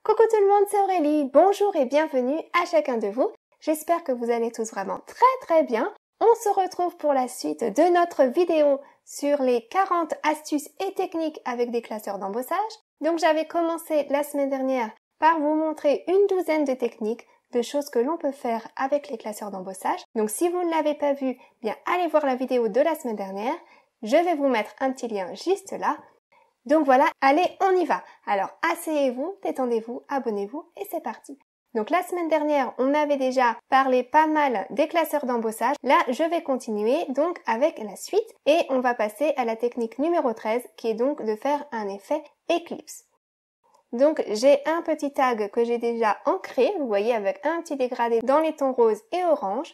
Coucou tout le monde, c'est Aurélie. Bonjour et bienvenue à chacun de vous. J'espère que vous allez tous vraiment très bien. On se retrouve pour la suite de notre vidéo sur les 40 astuces et techniques avec des classeurs d'embossage. Donc j'avais commencé la semaine dernière par vous montrer une douzaine de techniques, de choses que l'on peut faire avec les classeurs d'embossage. Donc si vous ne l'avez pas vu, bien allez voir la vidéo de la semaine dernière. Je vais vous mettre un petit lien juste là. Donc voilà, allez, on y va. Alors asseyez-vous, détendez-vous, abonnez-vous et c'est parti. Donc la semaine dernière, on avait déjà parlé pas mal des classeurs d'embossage. Là, je vais continuer donc avec la suite et on va passer à la technique numéro 13 qui est donc de faire un effet éclipse. Donc j'ai un petit tag que j'ai déjà ancré, vous voyez, avec un petit dégradé dans les tons roses et orange.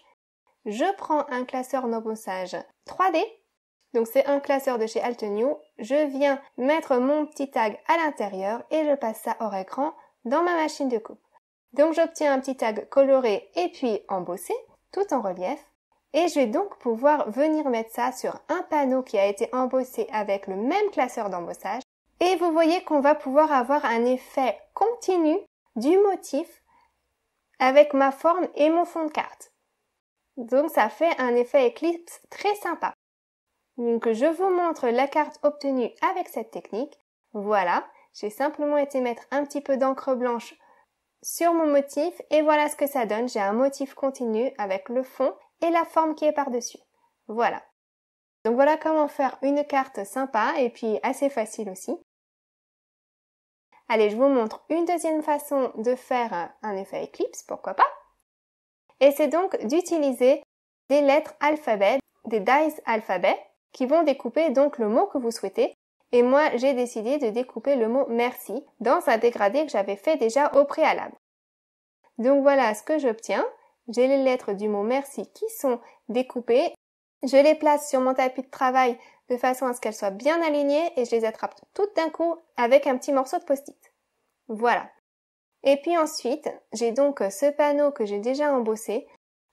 Je prends un classeur d'embossage 3D. Donc c'est un classeur de chez Altenew. Je viens mettre mon petit tag à l'intérieur et je passe ça hors écran dans ma machine de coupe. Donc j'obtiens un petit tag coloré et puis embossé, tout en relief. Et je vais donc pouvoir venir mettre ça sur un panneau qui a été embossé avec le même classeur d'embossage. Et vous voyez qu'on va pouvoir avoir un effet continu du motif avec ma forme et mon fond de carte. Donc ça fait un effet éclipse très sympa. Donc je vous montre la carte obtenue avec cette technique. Voilà, j'ai simplement été mettre un petit peu d'encre blanche sur mon motif et voilà ce que ça donne. J'ai un motif continu avec le fond et la forme qui est par-dessus. Voilà. Donc voilà comment faire une carte sympa et puis assez facile aussi. Allez, je vous montre une deuxième façon de faire un effet éclipse, pourquoi pas. Et c'est donc d'utiliser des lettres alphabet, des dies alphabet, qui vont découper donc le mot que vous souhaitez. Et moi, j'ai décidé de découper le mot merci dans un dégradé que j'avais fait déjà au préalable. Donc voilà ce que j'obtiens. J'ai les lettres du mot merci qui sont découpées. Je les place sur mon tapis de travail de façon à ce qu'elles soient bien alignées et je les attrape toutes d'un coup avec un petit morceau de post-it. Voilà. Et puis ensuite, j'ai donc ce panneau que j'ai déjà embossé.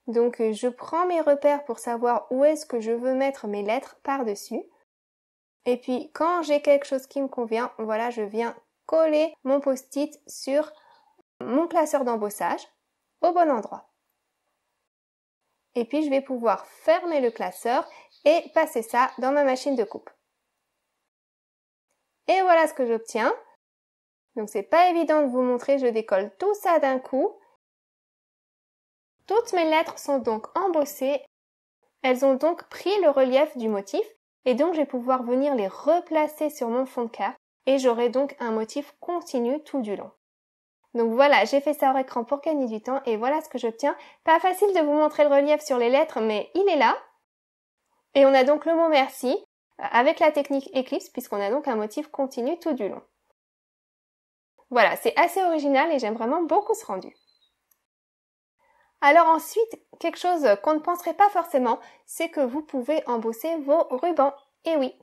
Donc je prends mes repères pour savoir où est-ce que je veux mettre mes lettres par-dessus. Et puis quand j'ai quelque chose qui me convient, voilà, je viens coller mon post-it sur mon classeur d'embossage au bon endroit. Et puis je vais pouvoir fermer le classeur et passer ça dans ma machine de coupe. Et voilà ce que j'obtiens. Donc c'est pas évident de vous montrer, je décolle tout ça d'un coup. Toutes mes lettres sont donc embossées, elles ont donc pris le relief du motif et donc je vais pouvoir venir les replacer sur mon fond de carte et j'aurai donc un motif continu tout du long. Donc voilà, j'ai fait ça hors écran pour gagner du temps et voilà ce que j'obtiens. Pas facile de vous montrer le relief sur les lettres mais il est là. Et on a donc le mot merci avec la technique éclipse puisqu'on a donc un motif continu tout du long. Voilà, c'est assez original et j'aime vraiment beaucoup ce rendu. Alors ensuite, quelque chose qu'on ne penserait pas forcément, c'est que vous pouvez embosser vos rubans. Et oui.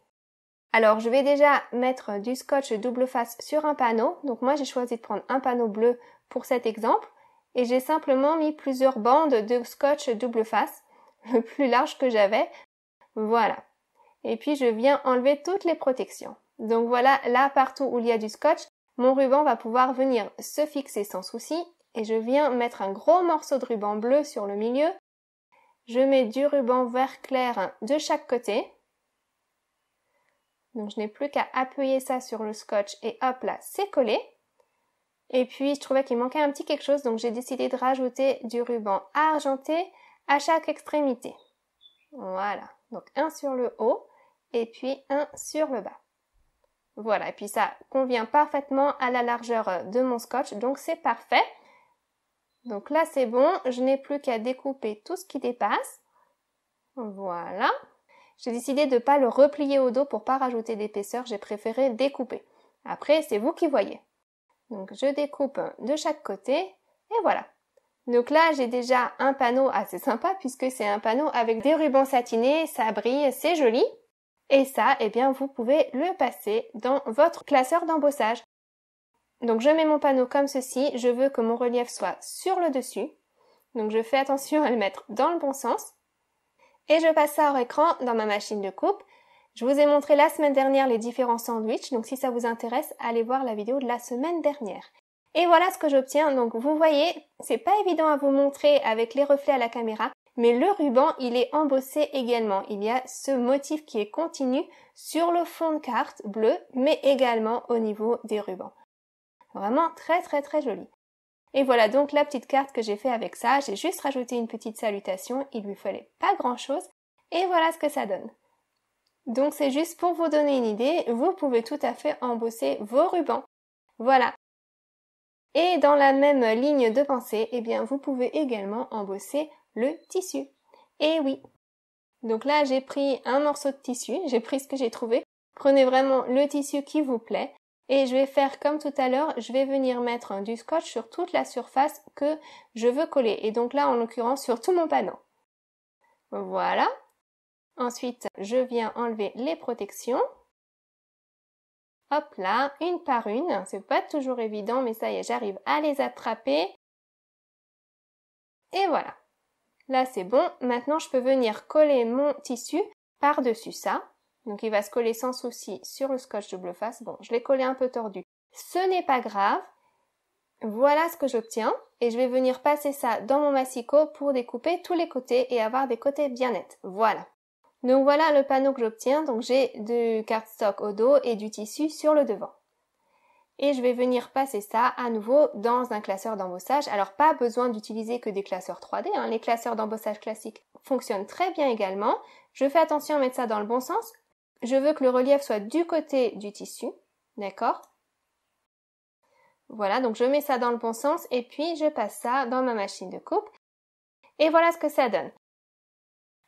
Alors je vais déjà mettre du scotch double face sur un panneau. Donc moi j'ai choisi de prendre un panneau bleu pour cet exemple. Et j'ai simplement mis plusieurs bandes de scotch double face, le plus large que j'avais. Voilà. Et puis je viens enlever toutes les protections. Donc voilà, là partout où il y a du scotch, mon ruban va pouvoir venir se fixer sans souci. Et je viens mettre un gros morceau de ruban bleu sur le milieu. Je mets du ruban vert clair de chaque côté. Donc je n'ai plus qu'à appuyer ça sur le scotch et hop là, c'est collé. Et puis je trouvais qu'il manquait un petit quelque chose, donc j'ai décidé de rajouter du ruban argenté à chaque extrémité. Voilà, donc un sur le haut et puis un sur le bas. Voilà, et puis ça convient parfaitement à la largeur de mon scotch, donc c'est parfait. Donc là c'est bon, je n'ai plus qu'à découper tout ce qui dépasse. Voilà. J'ai décidé de ne pas le replier au dos pour pas rajouter d'épaisseur, j'ai préféré découper. Après c'est vous qui voyez. Donc je découpe de chaque côté et voilà. Donc là j'ai déjà un panneau assez sympa puisque c'est un panneau avec des rubans satinés, ça brille, c'est joli. Et ça, eh bien vous pouvez le passer dans votre classeur d'embossage. Donc je mets mon panneau comme ceci, je veux que mon relief soit sur le dessus. Donc je fais attention à le mettre dans le bon sens. Et je passe ça hors écran dans ma machine de coupe. Je vous ai montré la semaine dernière les différents sandwichs, donc si ça vous intéresse, allez voir la vidéo de la semaine dernière. Et voilà ce que j'obtiens. Donc vous voyez, c'est pas évident à vous montrer avec les reflets à la caméra, mais le ruban, il est embossé également. Il y a ce motif qui est continu sur le fond de carte bleu, mais également au niveau des rubans. Vraiment très très très joli. Et voilà donc la petite carte que j'ai fait avec ça. J'ai juste rajouté une petite salutation. Il lui fallait pas grand chose. Et voilà ce que ça donne. Donc c'est juste pour vous donner une idée. Vous pouvez tout à fait embosser vos rubans. Voilà. Et dans la même ligne de pensée, eh bien vous pouvez également embosser le tissu. Et oui. Donc là j'ai pris un morceau de tissu. J'ai pris ce que j'ai trouvé. Prenez vraiment le tissu qui vous plaît. Et je vais faire comme tout à l'heure, je vais venir mettre du scotch sur toute la surface que je veux coller. Et donc là, en l'occurrence, sur tout mon panneau. Voilà. Ensuite, je viens enlever les protections. Hop là, une par une. C'est pas toujours évident, mais ça y est, j'arrive à les attraper. Et voilà. Là, c'est bon. Maintenant, je peux venir coller mon tissu par-dessus ça. Donc il va se coller sans souci sur le scotch double face. Bon, je l'ai collé un peu tordu. Ce n'est pas grave. Voilà ce que j'obtiens. Et je vais venir passer ça dans mon massicot pour découper tous les côtés et avoir des côtés bien nets. Voilà. Donc voilà le panneau que j'obtiens. Donc j'ai du cardstock au dos et du tissu sur le devant. Et je vais venir passer ça à nouveau dans un classeur d'embossage. Alors pas besoin d'utiliser que des classeurs 3D. Hein. Les classeurs d'embossage classiques fonctionnent très bien également. Je fais attention à mettre ça dans le bon sens. Je veux que le relief soit du côté du tissu, d'accord? Voilà, donc je mets ça dans le bon sens et puis je passe ça dans ma machine de coupe. Et voilà ce que ça donne.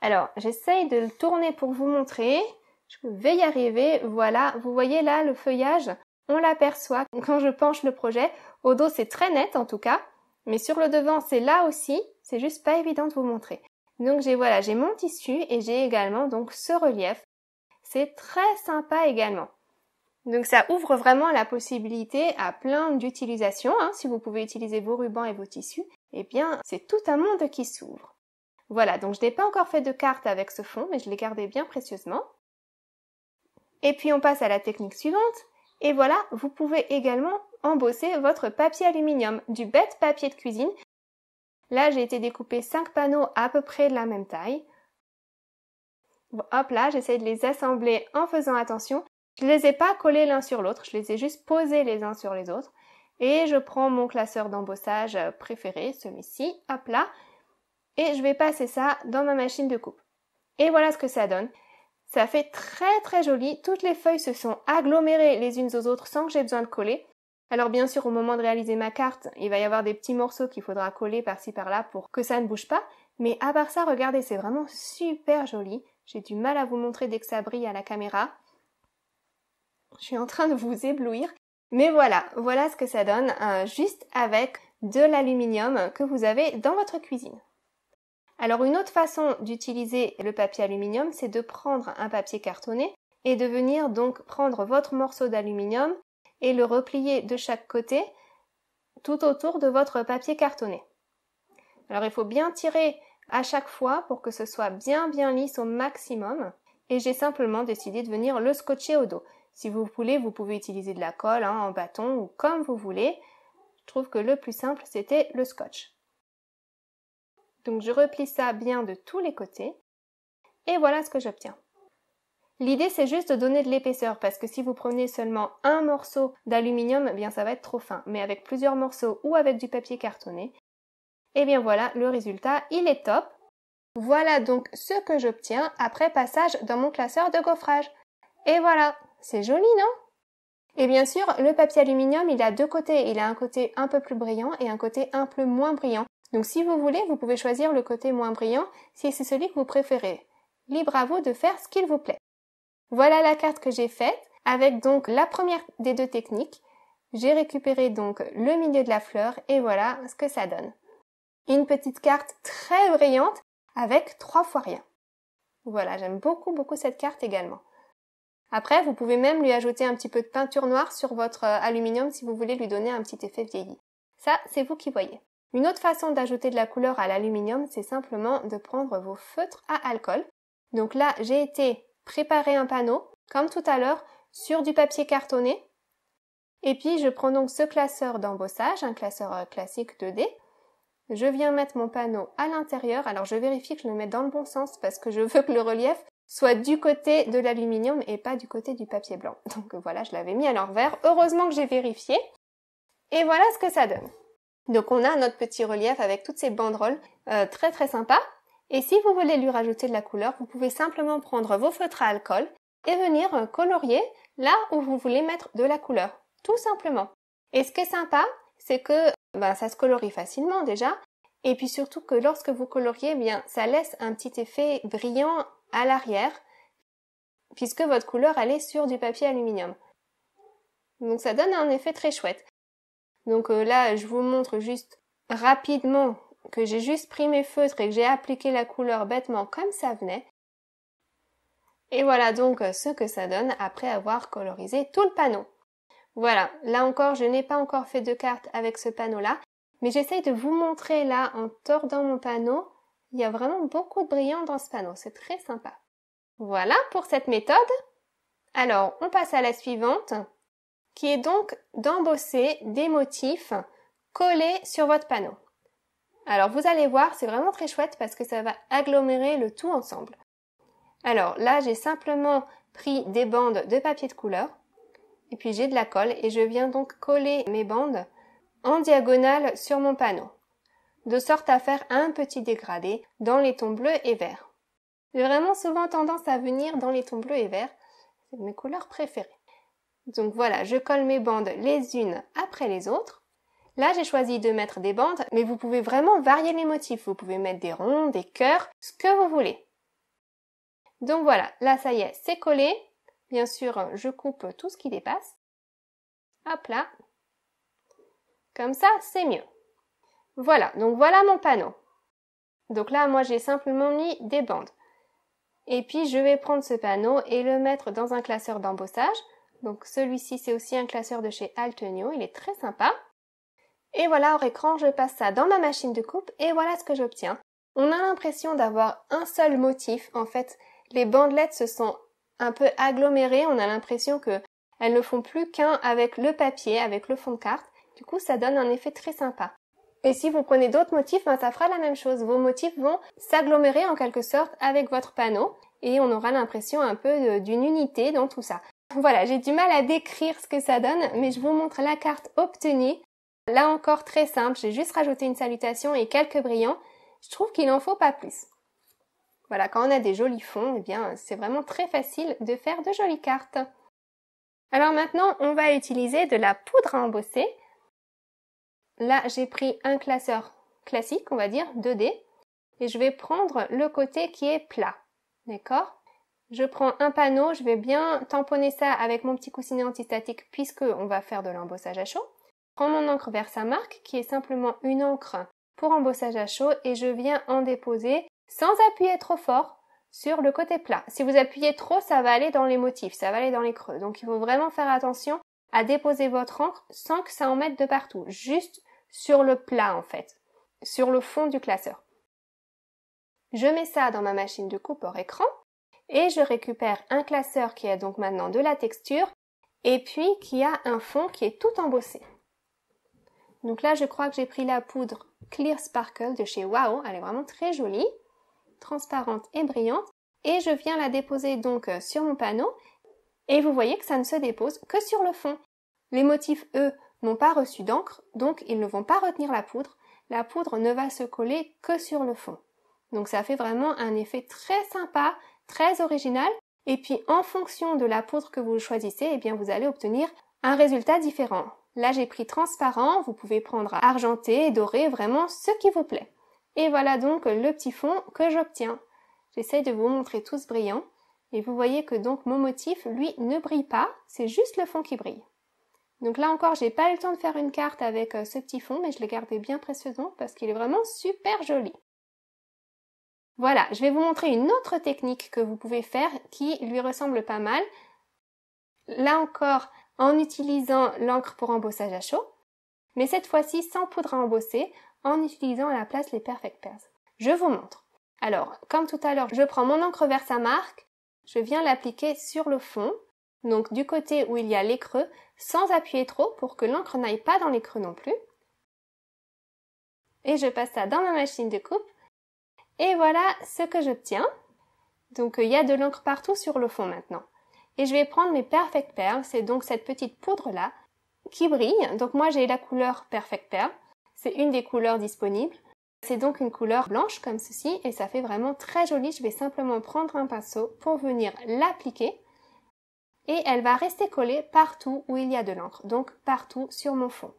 Alors, j'essaye de le tourner pour vous montrer. Je vais y arriver. Voilà, vous voyez là le feuillage, on l'aperçoit quand je penche le projet. Au dos, c'est très net en tout cas, mais sur le devant, c'est là aussi. C'est juste pas évident de vous montrer. Donc j'ai mon tissu et j'ai également donc ce relief. C'est très sympa également. Donc ça ouvre vraiment la possibilité à plein d'utilisations. Hein. Si vous pouvez utiliser vos rubans et vos tissus, eh bien c'est tout un monde qui s'ouvre. Voilà, donc je n'ai pas encore fait de carte avec ce fond, mais je l'ai gardé bien précieusement. Et puis on passe à la technique suivante. Et voilà, vous pouvez également embosser votre papier aluminium, du bête papier de cuisine. Là, j'ai été découper 5 panneaux à peu près de la même taille. Hop là, j'essaie de les assembler en faisant attention. Je ne les ai pas collés l'un sur l'autre, je les ai juste posés les uns sur les autres. Et je prends mon classeur d'embossage préféré, celui-ci, hop là. Et je vais passer ça dans ma machine de coupe. Et voilà ce que ça donne. Ça fait très très joli. Toutes les feuilles se sont agglomérées les unes aux autres sans que j'ai besoin de coller. Alors bien sûr, au moment de réaliser ma carte, il va y avoir des petits morceaux qu'il faudra coller par-ci par-là pour que ça ne bouge pas. Mais à part ça, regardez, c'est vraiment super joli. J'ai du mal à vous montrer dès que ça brille à la caméra. Je suis en train de vous éblouir. Mais voilà ce que ça donne juste avec de l'aluminium que vous avez dans votre cuisine. Alors une autre façon d'utiliser le papier aluminium, c'est de prendre un papier cartonné et de venir donc prendre votre morceau d'aluminium et le replier de chaque côté tout autour de votre papier cartonné. Alors il faut bien tirer à chaque fois pour que ce soit bien lisse au maximum et j'ai simplement décidé de venir le scotcher au dos. Si vous voulez, vous pouvez utiliser de la colle en bâton ou comme vous voulez. Je trouve que le plus simple c'était le scotch. Donc je replie ça bien de tous les côtés et voilà ce que j'obtiens. L'idée c'est juste de donner de l'épaisseur parce que si vous prenez seulement un morceau d'aluminium, eh bien ça va être trop fin. Mais avec plusieurs morceaux ou avec du papier cartonné, et bien voilà, le résultat, il est top. Voilà donc ce que j'obtiens après passage dans mon classeur de gaufrage. Et voilà, c'est joli, non? Et bien sûr, le papier aluminium, il a deux côtés. Il a un côté un peu plus brillant et un côté un peu moins brillant. Donc si vous voulez, vous pouvez choisir le côté moins brillant si c'est celui que vous préférez. Libre à vous de faire ce qu'il vous plaît. Voilà la carte que j'ai faite avec donc la première des deux techniques. J'ai récupéré donc le milieu de la fleur et voilà ce que ça donne. Une petite carte très brillante avec 3 fois rien. Voilà, j'aime beaucoup cette carte également. Après, vous pouvez même lui ajouter un petit peu de peinture noire sur votre aluminium si vous voulez lui donner un petit effet vieilli. Ça, c'est vous qui voyez. Une autre façon d'ajouter de la couleur à l'aluminium, c'est simplement de prendre vos feutres à alcool. Donc là, j'ai été préparer un panneau, comme tout à l'heure, sur du papier cartonné. Et puis je prends donc ce classeur d'embossage, un classeur classique 2D. Je viens mettre mon panneau à l'intérieur. Alors je vérifie que je le mets dans le bon sens parce que je veux que le relief soit du côté de l'aluminium et pas du côté du papier blanc. Donc voilà, je l'avais mis à l'envers. Heureusement que j'ai vérifié. Et voilà ce que ça donne. Donc on a notre petit relief avec toutes ces banderoles très très sympa. Et si vous voulez lui rajouter de la couleur, vous pouvez simplement prendre vos feutres à alcool et venir colorier là où vous voulez mettre de la couleur. Tout simplement. Et ce qui est sympa, c'est que ça se colorie facilement déjà. Et puis surtout que lorsque vous coloriez, ça laisse un petit effet brillant à l'arrière puisque votre couleur elle est sur du papier aluminium. Donc ça donne un effet très chouette. Donc là, je vous montre juste rapidement que j'ai juste pris mes feutres et que j'ai appliqué la couleur bêtement comme ça venait. Et voilà donc ce que ça donne après avoir colorisé tout le panneau. Voilà, là encore, je n'ai pas encore fait de carte avec ce panneau-là, mais j'essaye de vous montrer là en tordant mon panneau. Il y a vraiment beaucoup de brillant dans ce panneau, c'est très sympa. Voilà pour cette méthode. Alors, on passe à la suivante, qui est donc d'embosser des motifs collés sur votre panneau. Alors vous allez voir, c'est vraiment très chouette parce que ça va agglomérer le tout ensemble. Alors là, j'ai simplement pris des bandes de papier de couleur et puis j'ai de la colle et je viens donc coller mes bandes en diagonale sur mon panneau, de sorte à faire un petit dégradé dans les tons bleus et verts. J'ai vraiment souvent tendance à venir dans les tons bleus et verts, c'est mes couleurs préférées. Donc voilà, je colle mes bandes les unes après les autres. Là, j'ai choisi de mettre des bandes, mais vous pouvez vraiment varier les motifs. Vous pouvez mettre des ronds, des cœurs, ce que vous voulez. Donc voilà, là ça y est, c'est collé. Bien sûr, je coupe tout ce qui dépasse. Hop là. Comme ça, c'est mieux. Voilà, donc voilà mon panneau. Donc là, moi j'ai simplement mis des bandes. Et puis je vais prendre ce panneau et le mettre dans un classeur d'embossage. Donc celui-ci, c'est aussi un classeur de chez Altenio, il est très sympa. Et voilà, hors écran, je passe ça dans ma machine de coupe et voilà ce que j'obtiens. On a l'impression d'avoir un seul motif. En fait, les bandelettes se sont un peu agglomérées. On a l'impression qu'elles ne font plus qu'un avec le papier, avec le fond de carte. Du coup, ça donne un effet très sympa. Et si vous prenez d'autres motifs, ça fera la même chose. Vos motifs vont s'agglomérer en quelque sorte avec votre panneau et on aura l'impression un peu d'une unité dans tout ça. Voilà, j'ai du mal à décrire ce que ça donne, mais je vous montre la carte obtenue. Là encore très simple, j'ai juste rajouté une salutation et quelques brillants. Je trouve qu'il n'en faut pas plus. Voilà, quand on a des jolis fonds, c'est vraiment très facile de faire de jolies cartes. Alors maintenant, on va utiliser de la poudre à embosser. Là, j'ai pris un classeur classique, on va dire, 2D. Et je vais prendre le côté qui est plat. D'accord ? Je prends un panneau, je vais bien tamponner ça avec mon petit coussinet antistatique puisque on va faire de l'embossage à chaud. Je prends mon encre Versamark qui est simplement une encre pour embossage à chaud et je viens en déposer sans appuyer trop fort sur le côté plat. Si vous appuyez trop, ça va aller dans les motifs, ça va aller dans les creux. Donc il faut vraiment faire attention à déposer votre encre sans que ça en mette de partout, juste sur le plat en fait, sur le fond du classeur. Je mets ça dans ma machine de coupe hors écran. Et je récupère un classeur qui a donc maintenant de la texture et puis qui a un fond qui est tout embossé. Donc là, je crois que j'ai pris la poudre Clear Sparkle de chez Wow. Elle est vraiment très jolie, transparente et brillante. Et je viens la déposer donc sur mon panneau. Et vous voyez que ça ne se dépose que sur le fond. Les motifs, eux, n'ont pas reçu d'encre, donc ils ne vont pas retenir la poudre. La poudre ne va se coller que sur le fond. Donc ça fait vraiment un effet très sympa, très original, et puis en fonction de la poudre que vous choisissez, vous allez obtenir un résultat différent. Là j'ai pris transparent, vous pouvez prendre argenté, doré, vraiment ce qui vous plaît. Et voilà donc le petit fond que j'obtiens. J'essaye de vous montrer tous brillants, et vous voyez que donc mon motif, lui, ne brille pas, c'est juste le fond qui brille. Donc là encore, j'ai pas eu le temps de faire une carte avec ce petit fond, mais je l'ai gardé bien précieusement parce qu'il est vraiment super joli. Voilà, je vais vous montrer une autre technique que vous pouvez faire qui lui ressemble pas mal. Là encore, en utilisant l'encre pour embossage à chaud, mais cette fois-ci sans poudre à embosser, en utilisant à la place les Perfect Pairs. Je vous montre. Alors, comme tout à l'heure, je prends mon encre Versamark, je viens l'appliquer sur le fond. donc du côté où il y a les creux, sans appuyer trop pour que l'encre n'aille pas dans les creux non plus. Et je passe ça dans ma machine de coupe. Et voilà ce que j'obtiens. Donc il y a de l'encre partout sur le fond maintenant. Et je vais prendre mes Perfect Pearl, c'est donc cette petite poudre là qui brille. Donc moi j'ai la couleur Perfect Pearl, c'est une des couleurs disponibles. C'est donc une couleur blanche comme ceci et ça fait vraiment très joli. Je vais simplement prendre un pinceau pour venir l'appliquer et elle va rester collée partout où il y a de l'encre, donc partout sur mon fond.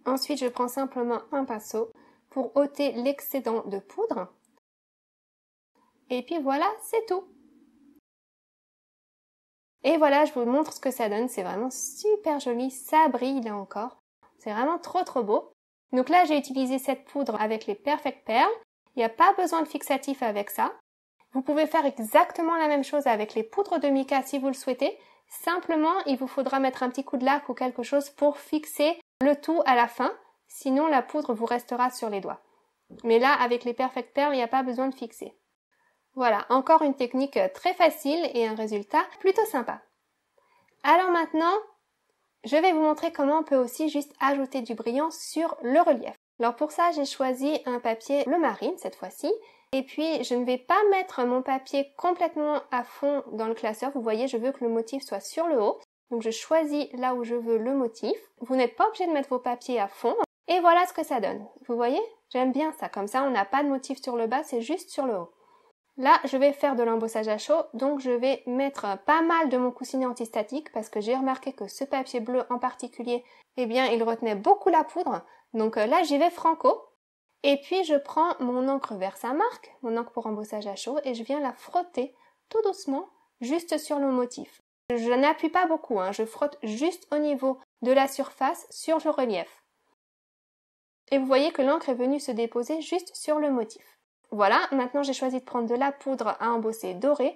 Ensuite je prends simplement un pinceau pour ôter l'excédent de poudre. Et puis voilà, c'est tout. Et voilà, je vous montre ce que ça donne, c'est vraiment super joli, ça brille là encore. C'est vraiment trop beau. Donc là, j'ai utilisé cette poudre avec les Perfect Pearl. Il n'y a pas besoin de fixatif avec ça. Vous pouvez faire exactement la même chose avec les poudres de mica si vous le souhaitez. Simplement, il vous faudra mettre un petit coup de lac ou quelque chose pour fixer le tout à la fin. Sinon, la poudre vous restera sur les doigts. Mais là, avec les Perfect Pearl, il n'y a pas besoin de fixer. Voilà, encore une technique très facile et un résultat plutôt sympa. Alors maintenant, je vais vous montrer comment on peut aussi juste ajouter du brillant sur le relief. Alors pour ça, j'ai choisi un papier bleu marine cette fois-ci. Et puis, je ne vais pas mettre mon papier complètement à fond dans le classeur. Vous voyez, je veux que le motif soit sur le haut. Donc je choisis là où je veux le motif. Vous n'êtes pas obligé de mettre vos papiers à fond. Et voilà ce que ça donne. Vous voyez? J'aime bien ça. Comme ça, on n'a pas de motif sur le bas, c'est juste sur le haut. Là, je vais faire de l'embossage à chaud, donc je vais mettre pas mal de mon coussinet antistatique parce que j'ai remarqué que ce papier bleu en particulier, eh bien, il retenait beaucoup la poudre. Donc là, j'y vais franco. Et puis, je prends mon encre Versamark, mon encre pour embossage à chaud, et je viens la frotter tout doucement, juste sur le motif. Je n'appuie pas beaucoup, je frotte juste au niveau de la surface sur le relief. Et vous voyez que l'encre est venue se déposer juste sur le motif. Voilà, maintenant j'ai choisi de prendre de la poudre à embosser dorée.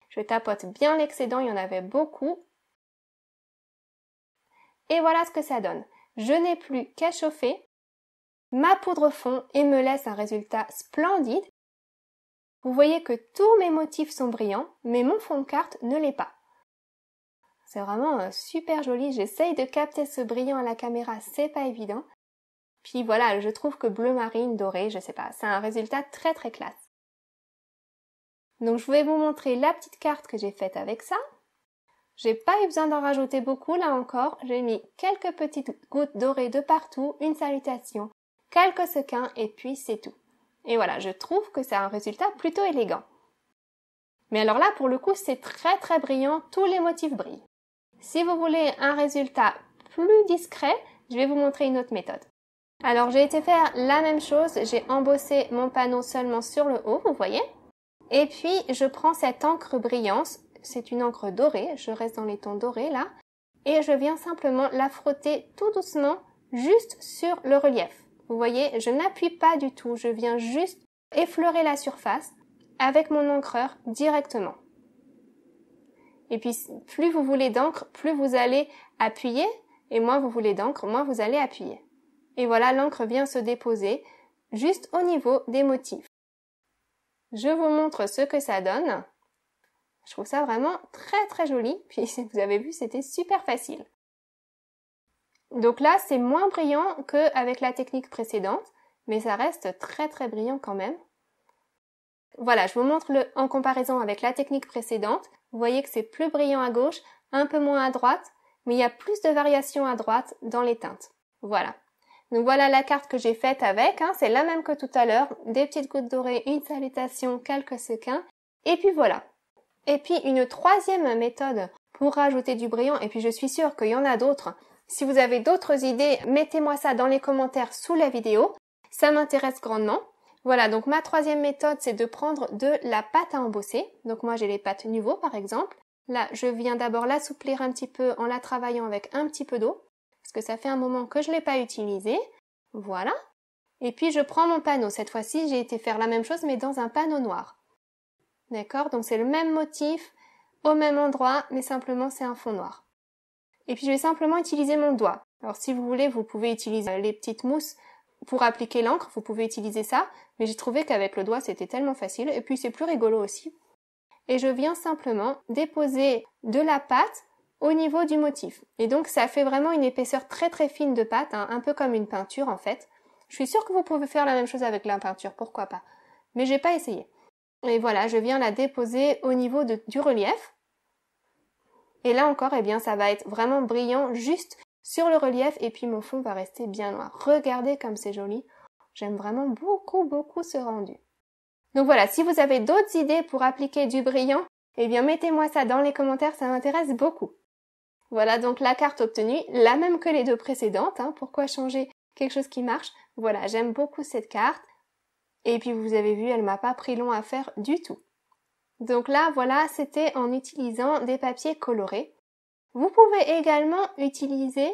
Je tapote bien l'excédent, il y en avait beaucoup. Et voilà ce que ça donne. Je n'ai plus qu'à chauffer. Ma poudre fond et me laisse un résultat splendide. Vous voyez que tous mes motifs sont brillants, mais mon fond de carte ne l'est pas. C'est vraiment super joli. J'essaye de capter ce brillant à la caméra, c'est pas évident. Puis voilà, je trouve que bleu marine, doré, je sais pas, c'est un résultat très classe. Donc je vais vous montrer la petite carte que j'ai faite avec ça. J'ai pas eu besoin d'en rajouter beaucoup là encore, j'ai mis quelques petites gouttes dorées de partout, une salutation, quelques sequins et puis c'est tout. Et voilà, je trouve que c'est un résultat plutôt élégant. Mais alors là, pour le coup, c'est très brillant, tous les motifs brillent. Si vous voulez un résultat plus discret, je vais vous montrer une autre méthode. Alors j'ai été faire la même chose, j'ai embossé mon panneau seulement sur le haut, vous voyez. Et puis je prends cette encre brillante, c'est une encre dorée, je reste dans les tons dorés là. Et je viens simplement la frotter tout doucement juste sur le relief. Vous voyez, je n'appuie pas du tout, je viens juste effleurer la surface avec mon encreur directement. Et puis plus vous voulez d'encre, plus vous allez appuyer, et moins vous voulez d'encre, moins vous allez appuyer. Et voilà, l'encre vient se déposer juste au niveau des motifs. Je vous montre ce que ça donne. Je trouve ça vraiment très joli. Puis vous avez vu, c'était super facile. Donc là, c'est moins brillant qu'avec la technique précédente, mais ça reste très brillant quand même. Voilà, je vous montre en comparaison avec la technique précédente. Vous voyez que c'est plus brillant à gauche, un peu moins à droite, mais il y a plus de variations à droite dans les teintes. Voilà. Donc voilà la carte que j'ai faite avec, c'est la même que tout à l'heure, des petites gouttes dorées, une salutation, quelques sequins, et puis voilà. Et puis une troisième méthode pour rajouter du brillant, et puis je suis sûre qu'il y en a d'autres. Si vous avez d'autres idées, mettez-moi ça dans les commentaires sous la vidéo, ça m'intéresse grandement. Voilà, donc ma troisième méthode, c'est de prendre de la pâte à embosser. Donc moi j'ai les pâtes Nuvo par exemple. Là, je viens d'abord l'assouplir un petit peu en la travaillant avec un petit peu d'eau. Parce que ça fait un moment que je ne l'ai pas utilisé. Voilà. Et puis je prends mon panneau. Cette fois-ci, j'ai été faire la même chose, mais dans un panneau noir. D'accord? Donc c'est le même motif, au même endroit, mais simplement c'est un fond noir. Et puis je vais simplement utiliser mon doigt. Alors si vous voulez, vous pouvez utiliser les petites mousses pour appliquer l'encre, vous pouvez utiliser ça. Mais j'ai trouvé qu'avec le doigt, c'était tellement facile. Et puis c'est plus rigolo aussi. et je viens simplement déposer de la pâte au niveau du motif. Et donc ça fait vraiment une épaisseur très très fine de pâte, hein, un peu comme une peinture en fait. Je suis sûre que vous pouvez faire la même chose avec la peinture, pourquoi pas. Mais j'ai pas essayé. Et voilà, je viens la déposer au niveau du relief. Et là encore, eh bien, ça va être vraiment brillant juste sur le relief et puis mon fond va rester bien noir. Regardez comme c'est joli. J'aime vraiment beaucoup ce rendu. Donc voilà, si vous avez d'autres idées pour appliquer du brillant, eh bien mettez-moi ça dans les commentaires, ça m'intéresse beaucoup. Voilà donc la carte obtenue, la même que les deux précédentes, hein. Pourquoi changer quelque chose qui marche? Voilà, j'aime beaucoup cette carte. Et puis vous avez vu, elle m'a pas pris long à faire du tout. Donc là, voilà, c'était en utilisant des papiers colorés. Vous pouvez également utiliser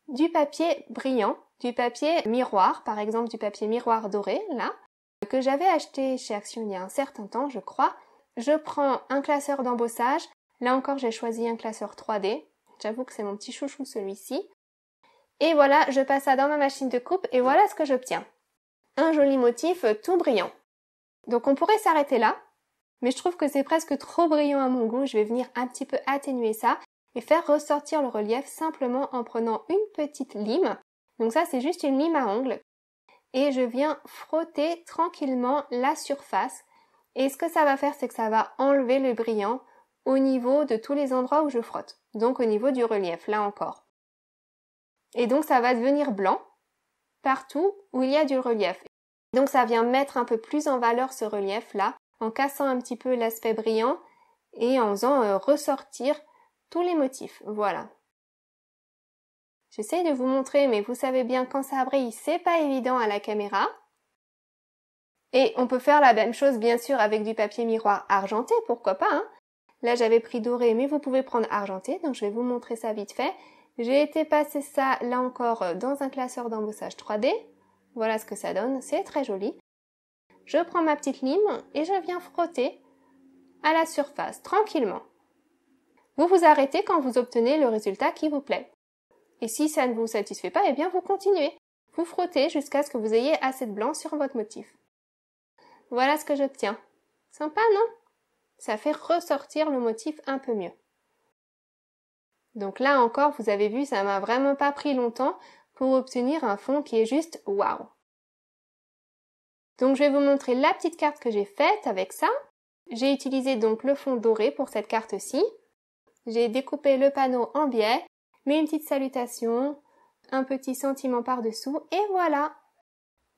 du papier brillant, du papier miroir, par exemple du papier miroir doré, là, que j'avais acheté chez Action il y a un certain temps, je crois. Je prends un classeur d'embossage. Là encore, j'ai choisi un classeur 3D. J'avoue que c'est mon petit chouchou celui-ci. Et voilà, je passe ça dans ma machine de coupe et voilà ce que j'obtiens. Un joli motif tout brillant. Donc on pourrait s'arrêter là, mais je trouve que c'est presque trop brillant à mon goût. Je vais venir un petit peu atténuer ça et faire ressortir le relief simplement en prenant une petite lime. Donc ça, c'est juste une lime à ongles. Et je viens frotter tranquillement la surface. Et ce que ça va faire, c'est que ça va enlever le brillant au niveau de tous les endroits où je frotte. Donc au niveau du relief, là encore. Et donc ça va devenir blanc partout où il y a du relief. Donc ça vient mettre un peu plus en valeur ce relief-là, en cassant un petit peu l'aspect brillant et en faisant ressortir tous les motifs. Voilà. J'essaye de vous montrer, mais vous savez bien quand ça brille, c'est pas évident à la caméra. Et on peut faire la même chose bien sûr avec du papier miroir argenté, pourquoi pas, hein. Là j'avais pris doré, mais vous pouvez prendre argenté, donc je vais vous montrer ça vite fait. J'ai été passer ça là encore dans un classeur d'embossage 3D. Voilà ce que ça donne, c'est très joli. Je prends ma petite lime et je viens frotter à la surface, tranquillement. Vous vous arrêtez quand vous obtenez le résultat qui vous plaît. Et si ça ne vous satisfait pas, eh bien vous continuez. Vous frottez jusqu'à ce que vous ayez assez de blanc sur votre motif. Voilà ce que j'obtiens. Sympa, non? Ça fait ressortir le motif un peu mieux. Donc là encore, vous avez vu, ça m'a vraiment pas pris longtemps pour obtenir un fond qui est juste waouh. Donc je vais vous montrer la petite carte que j'ai faite avec ça. J'ai utilisé donc le fond doré pour cette carte-ci. J'ai découpé le panneau en biais, mis une petite salutation, un petit sentiment par-dessous et voilà.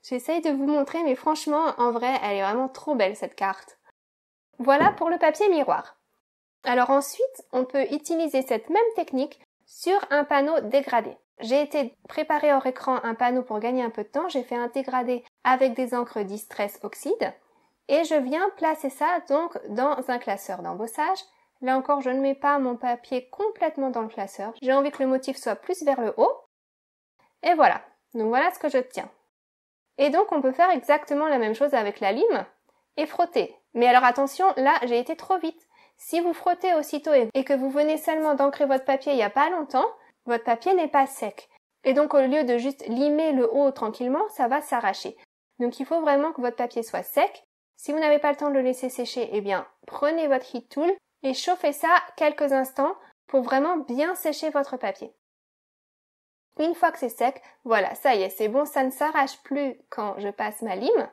J'essaye de vous montrer, mais franchement, en vrai, elle est vraiment trop belle cette carte. Voilà pour le papier miroir. Alors ensuite, on peut utiliser cette même technique sur un panneau dégradé. J'ai été préparer hors écran un panneau pour gagner un peu de temps. J'ai fait un dégradé avec des encres Distress Oxide et je viens placer ça donc dans un classeur d'embossage. Là encore, je ne mets pas mon papier complètement dans le classeur. J'ai envie que le motif soit plus vers le haut. Et voilà. Donc voilà ce que j'obtiens. Et donc on peut faire exactement la même chose avec la lime et frotter. Mais alors attention, là j'ai été trop vite. Si vous frottez aussitôt et que vous venez seulement d'ancrer votre papier il n'y a pas longtemps, votre papier n'est pas sec. Et donc au lieu de juste limer le haut tranquillement, ça va s'arracher. Donc il faut vraiment que votre papier soit sec. Si vous n'avez pas le temps de le laisser sécher, eh bien prenez votre heat tool et chauffez ça quelques instants pour vraiment bien sécher votre papier. Une fois que c'est sec, voilà, ça y est, c'est bon, ça ne s'arrache plus quand je passe ma lime.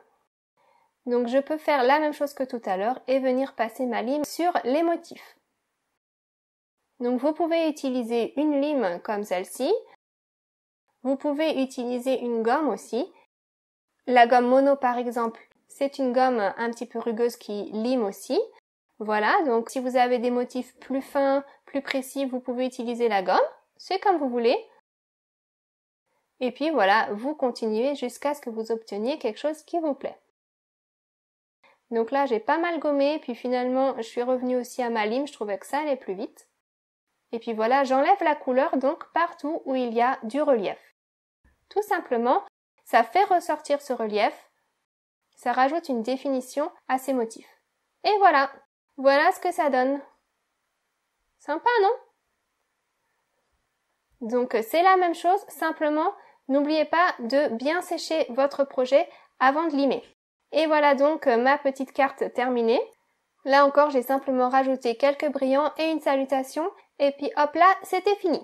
Donc je peux faire la même chose que tout à l'heure et venir passer ma lime sur les motifs. Donc vous pouvez utiliser une lime comme celle-ci. Vous pouvez utiliser une gomme aussi. La gomme mono par exemple, c'est une gomme un petit peu rugueuse qui lime aussi. Voilà, donc si vous avez des motifs plus fins, plus précis, vous pouvez utiliser la gomme. C'est comme vous voulez. Et puis voilà, vous continuez jusqu'à ce que vous obteniez quelque chose qui vous plaît. Donc là, j'ai pas mal gommé, puis finalement, je suis revenue aussi à ma lime, je trouvais que ça allait plus vite. Et puis voilà, j'enlève la couleur donc partout où il y a du relief. Tout simplement, ça fait ressortir ce relief, ça rajoute une définition à ces motifs. Et voilà, voilà ce que ça donne. Sympa, non? Donc c'est la même chose, simplement, n'oubliez pas de bien sécher votre projet avant de limer. Et voilà donc ma petite carte terminée. Là encore, j'ai simplement rajouté quelques brillants et une salutation et puis hop là, c'était fini.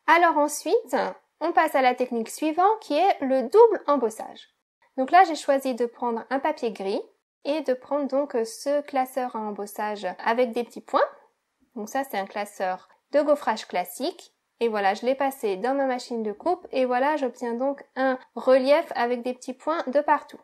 Alors ensuite, on passe à la technique suivante qui est le double embossage. Donc là, j'ai choisi de prendre un papier gris et de prendre donc ce classeur à embossage avec des petits points. Donc ça, c'est un classeur de gaufrage classique. Et voilà, je l'ai passé dans ma machine de coupe et voilà, j'obtiens donc un relief avec des petits points de partout.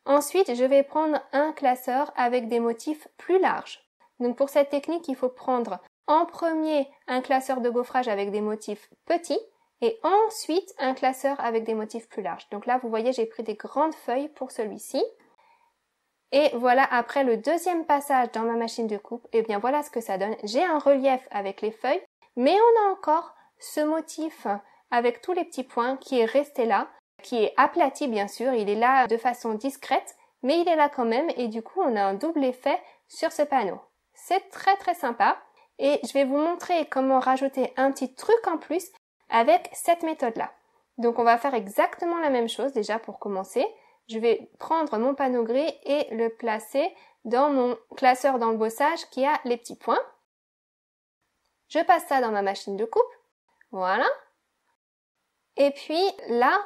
Ensuite, je vais prendre un classeur avec des motifs plus larges. Donc pour cette technique, il faut prendre en premier un classeur de gaufrage avec des motifs petits et ensuite un classeur avec des motifs plus larges. Donc là, vous voyez, j'ai pris des grandes feuilles pour celui-ci. Et voilà, après le deuxième passage dans ma machine de coupe, et bien voilà ce que ça donne. J'ai un relief avec les feuilles, mais on a encore ce motif avec tous les petits points qui est resté là, qui est aplati bien sûr, il est là de façon discrète, mais il est là quand même et du coup on a un double effet sur ce panneau. C'est très très sympa et je vais vous montrer comment rajouter un petit truc en plus avec cette méthode-là. Donc on va faire exactement la même chose déjà pour commencer. Je vais prendre mon panneau gris et le placer dans mon classeur d'embossage qui a les petits points. Je passe ça dans ma machine de coupe. Voilà. Et puis là,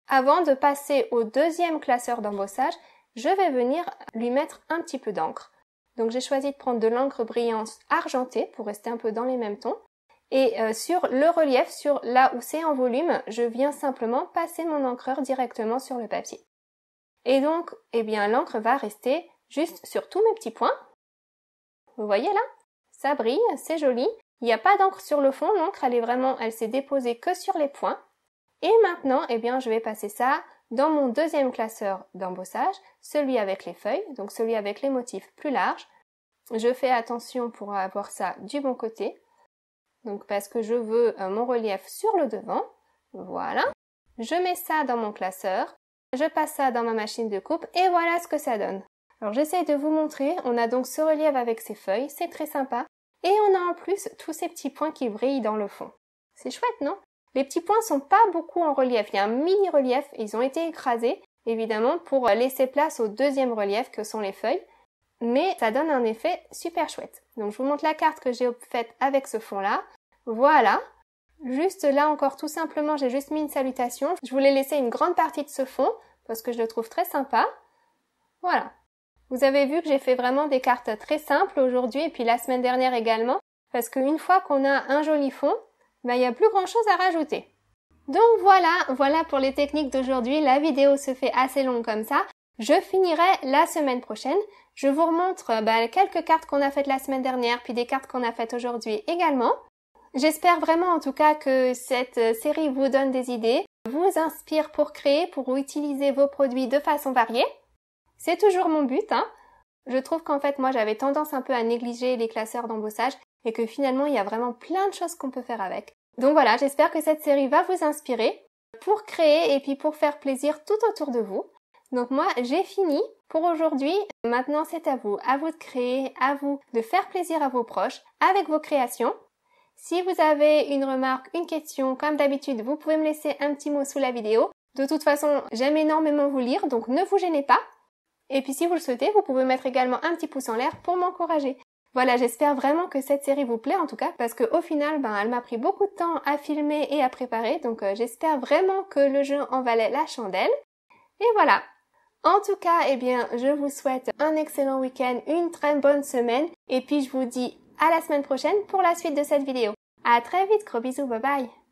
avant de passer au deuxième classeur d'embossage, je vais venir lui mettre un petit peu d'encre. Donc j'ai choisi de prendre de l'encre brillante argentée pour rester un peu dans les mêmes tons. Et sur le relief, sur là où c'est en volume, je viens simplement passer mon encreur directement sur le papier. Et donc, eh bien, l'encre va rester juste sur tous mes petits points. Vous voyez là? Ça brille, c'est joli. Il n'y a pas d'encre sur le fond, l'encre elle s'est déposée que sur les points. Et maintenant, eh bien, je vais passer ça dans mon deuxième classeur d'embossage, celui avec les feuilles, donc celui avec les motifs plus larges. Je fais attention pour avoir ça du bon côté, donc parce que je veux mon relief sur le devant. Voilà. Je mets ça dans mon classeur, je passe ça dans ma machine de coupe et voilà ce que ça donne. Alors j'essaie de vous montrer, on a donc ce relief avec ces feuilles, c'est très sympa. Et on a en plus tous ces petits points qui brillent dans le fond. C'est chouette, non? Les petits points sont pas beaucoup en relief, il y a un mini relief, ils ont été écrasés, évidemment, pour laisser place au deuxième relief que sont les feuilles, mais ça donne un effet super chouette. Donc je vous montre la carte que j'ai faite avec ce fond-là. Voilà. Juste là encore, tout simplement, j'ai juste mis une salutation. Je voulais laisser une grande partie de ce fond, parce que je le trouve très sympa. Voilà. Vous avez vu que j'ai fait vraiment des cartes très simples aujourd'hui et puis la semaine dernière également parce qu'une fois qu'on a un joli fond, il n'y a plus grand chose à rajouter. Donc voilà pour les techniques d'aujourd'hui. La vidéo se fait assez longue comme ça. Je finirai la semaine prochaine. Je vous remontre quelques cartes qu'on a faites la semaine dernière puis des cartes qu'on a faites aujourd'hui également. J'espère vraiment en tout cas que cette série vous donne des idées, vous inspire pour créer, pour utiliser vos produits de façon variée. C'est toujours mon but, hein. Je trouve qu'en fait, moi, j'avais tendance un peu à négliger les classeurs d'embossage et que finalement, il y a vraiment plein de choses qu'on peut faire avec. Donc voilà, j'espère que cette série va vous inspirer pour créer et puis pour faire plaisir tout autour de vous. Donc moi, j'ai fini pour aujourd'hui. Maintenant, c'est à vous de créer, à vous de faire plaisir à vos proches avec vos créations. Si vous avez une remarque, une question, comme d'habitude, vous pouvez me laisser un petit mot sous la vidéo. De toute façon, j'aime énormément vous lire, donc ne vous gênez pas. Et puis si vous le souhaitez, vous pouvez mettre également un petit pouce en l'air pour m'encourager. Voilà, j'espère vraiment que cette série vous plaît en tout cas, parce qu'au final, elle m'a pris beaucoup de temps à filmer et à préparer, donc j'espère vraiment que le jeu en valait la chandelle. Et voilà. En tout cas, eh bien, je vous souhaite un excellent week-end, une très bonne semaine, et puis je vous dis à la semaine prochaine pour la suite de cette vidéo. À très vite, gros bisous, bye bye.